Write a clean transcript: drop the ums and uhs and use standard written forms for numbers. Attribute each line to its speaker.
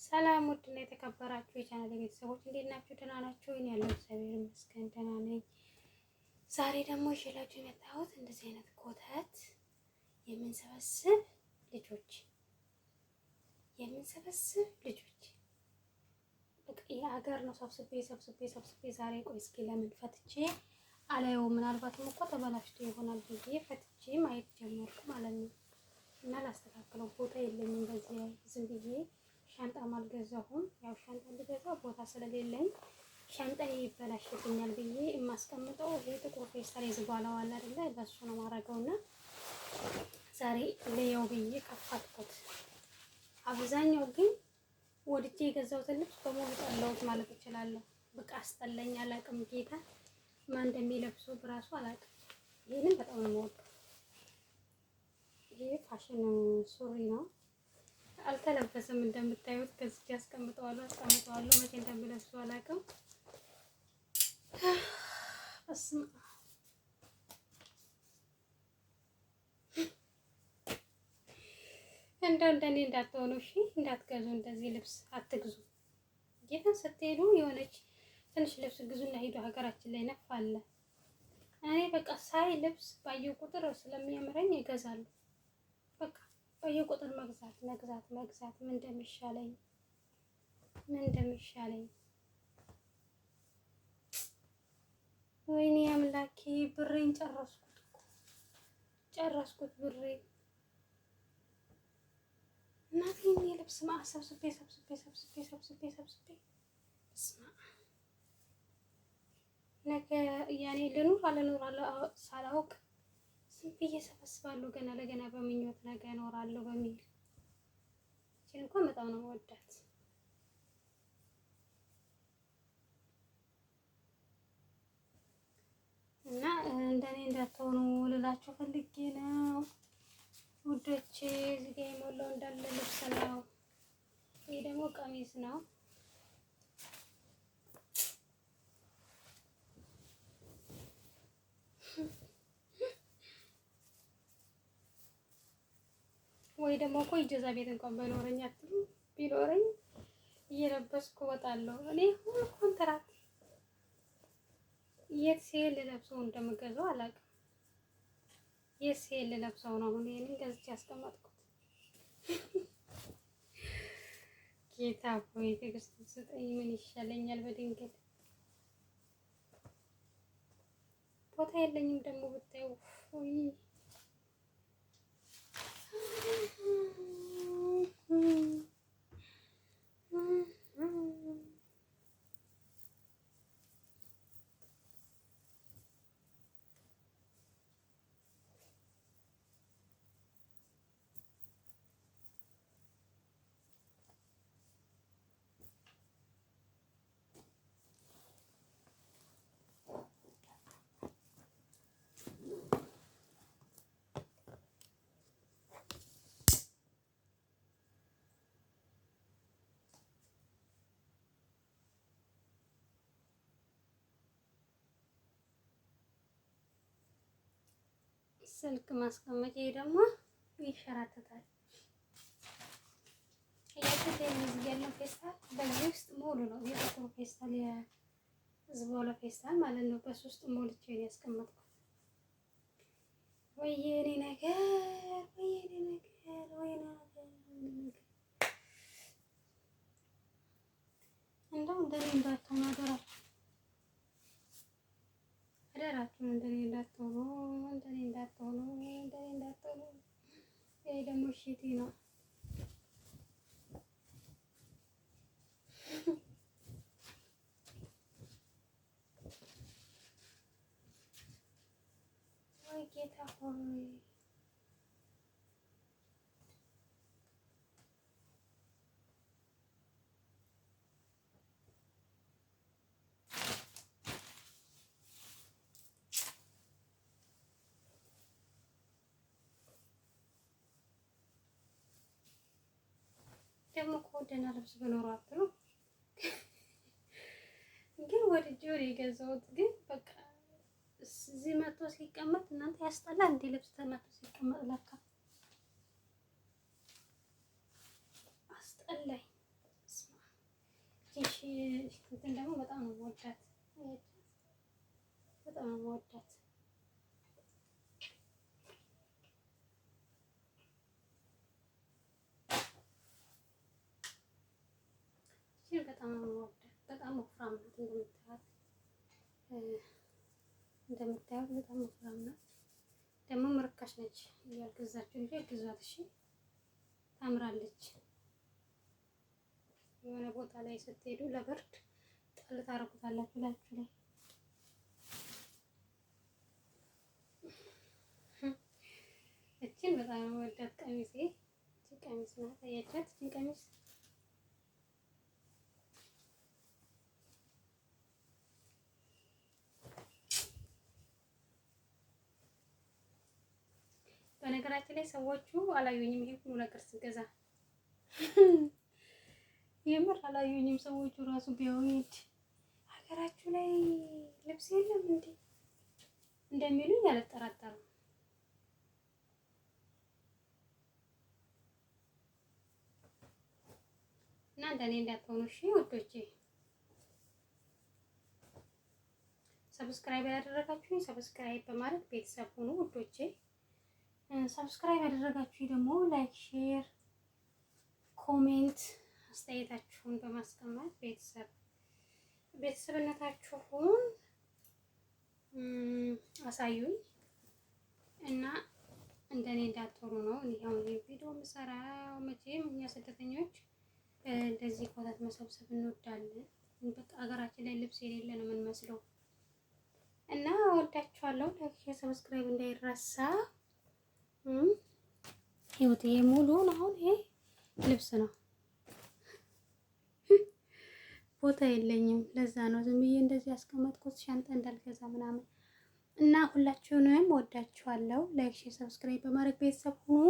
Speaker 1: ሰላም ውድና የተከበራችሁ የቻናል ቤተሰቦች እንዴት ናችሁ? ደህና ናችሁ? እኔ ያለው እግዚአብሔር ይመስገን ደህና ነኝ። ዛሬ ደግሞ ይዤላችሁ የመጣሁት እንደዚህ አይነት ኮተት የምንሰበስብ ልጆች በቃ የሀገር ነው። ሰብስቤ ዛሬ ቆይ እስኪ ለምን ፈትቼ አላየው፣ ምናልባትም እኮ ተበላሽቶ ይሆናል ብዬ ፈትቼ ማየት ጀመርኩ ማለት ነው። እና ላስተካክለው ቦታ የለኝም። በዚህ ላይ ዝም ብዬ ሻንጣም አልገዛሁም። ያው ሻንጣ እንድገዛ ቦታ ስለሌለኝ ሻንጣዬ ይበላሽብኛል ብዬ የማስቀምጠው ይሄ ጥቁር ፌስታል የዝባላው አለ አይደለ? በሱ ነው ማረገውና ዛሬ ለየው ብዬ ከፋትኩት። አብዛኛው ግን ወድጄ የገዛሁትን ልብስ በሙሉ ጠላሁት ማለት እችላለሁ። በቃ አስጠላኝ፣ አላውቅም። ጌታ ማን እንደሚለብሰው ብራሱ አላውቅም። ይሄንን በጣም ነው የምወደው። ይሄ ፋሽን ሱሪ ነው። አልተለበሰም እንደምታዩት። ከዚህ አስቀምጠዋለሁ መቼ እንደምለብሰው አላውቅም። እንደኔ እንዳትሆኑ እሺ፣ እንዳትገዙ። እንደዚህ ልብስ አትግዙ። ጌታን ስትሄዱ የሆነች ትንሽ ልብስ ግዙና ሄዱ። ሀገራችን ላይ ነፍ አለ። እኔ በቃ ሳይ ልብስ ባየው ቁጥር ስለሚያምረኝ ይገዛሉ። በቃ ባየው ቁጥር መግዛት ምን እንደሚሻለኝ ወይኔ አምላኬ፣ ብሬን ጨረስኩት ብሬን። እናቴን የልብስ ማዕት ሰብስቤ ነገ ያኔ ልኑር ሳላውቅ ዝም ብዬ ሰበስባለሁ። ገና ለገና በምኞት ነገ እኖራለሁ በሚል እቺን እንኳን በጣም ነው የምወዳት። እና እንደኔ እንዳትሆኑ ልላችሁ ፈልጌ ነው ውዶቼ። እዚህ ጋር የሞላው እንዳለ ልብስ ነው። ይሄ ደግሞ ቀሚስ ነው። ወይ ደግሞ እኮ ኢጃዛ ቤት እንኳን በኖረኝ ቢኖረኝ እየለበስኩ እወጣለሁ። እኔ ሁሉ ኮንትራት የት ሲሄድ ልለብሰው እንደምገዛው አላውቅም። የት ሲሄድ ልለብሰው ነው አሁን ይሄንን ገዝቼ ያስቀመጥኩት። ጌታ ሆይ ትዕግስት ስጠኝ። ምን ይሻለኛል? በድንገት ቦታ የለኝም ደግሞ ብታዩ። ስልክ ማስቀመጫ ደግሞ ይሸራተታል። እያችሁት እዚህ ያለው ፌስታል በዚህ ውስጥ ሙሉ ነው። የጥቁር ፌስታል የዝቦላ ፌስታል ማለት ነው። በሱ ውስጥ ሞልቼ ነው ያስቀመጥኩት። ወይኔ ነገር እንደው እንደኔ እንዳትሆኑ አደራችሁን። እንደኔ እንዳትሆኑ። ይሄ ደግሞ ሽቲ ነው። ወይ ጌታ ሆይ ደግሞ እኮ ደህና ልብስ በኖረው አትሉ ግን ወድጄው ነው የገዛሁት። ግን በቃ እዚህ መጥቶ ሲቀመጥ እናንተ ያስጠላል። እንደ ልብስ ተመቶ ሲቀመጥ ለካ አስጠላኝ። እንትን ደግሞ በጣም ነው የምወዳት፣ በጣም ነው የምወዳት። በጣም ነው የምወዳት። በጣም ወፍራም ናት እንደምታዩት በጣም ወፍራም ናት። ደግሞ ርካሽ ነች። ያልገዛችሁ እንጂ ግዟት እሺ። ታምራለች። የሆነ ቦታ ላይ ስትሄዱ ለብርድ ጣል ታረጉታላችሁ ላችሁ ላይ። እቺን በጣም ነው የምወዳት ቀሚሴ። እቺ ቀሚስ ናት። አያቻት እቺን ቀሚስ በነገራችን ላይ ሰዎቹ አላዩኝም። ይሄ ሁሉ ነገር ስገዛ የምር አላዩኝም። ሰዎቹ ራሱ ቢያዩኝ ሀገራችሁ ላይ ልብስ የለም እንዴ እንደሚሉኝ አልጠራጠርም። እና እንደኔ እንዳትሆኑ እሺ ውዶቼ። ሰብስክራይብ ያደረጋችሁኝ ሰብስክራይብ በማድረግ ቤተሰብ ሁኑ ውዶቼ። ሰብስክራይብ ያደረጋችሁ ደግሞ ላይክ፣ ሼር፣ ኮሜንት አስተያየታችሁን በማስቀመጥ ቤተሰብነታችሁን አሳዩኝ እና እንደኔ እንዳትሆኑ ነው። እኔ አሁን ቪዲዮ የምሰራው መቼም እኛ ስደተኞች እንደዚህ ኮታት መሰብሰብ እንወዳለን። በቃ ሀገራችን ላይ ልብስ የሌለ ነው የምንመስለው እና ወዳችኋለሁ። ላይክ፣ ሼር፣ ሰብስክራይብ እንዳይረሳ። ህይወቴ ሙሉውን አሁን ይሄ ልብስ ነው። ቦታ የለኝም። ለዛ ነው ዝም ብዬ እንደዚህ ያስቀመጥኩት ሻንጣ እንዳልገዛ ምናምን እና ሁላችሁንም ወዳችኋለሁ። ላይክ፣ ሼር፣ ሰብስክራይብ በማድረግ ቤተሰብ ሁኑ።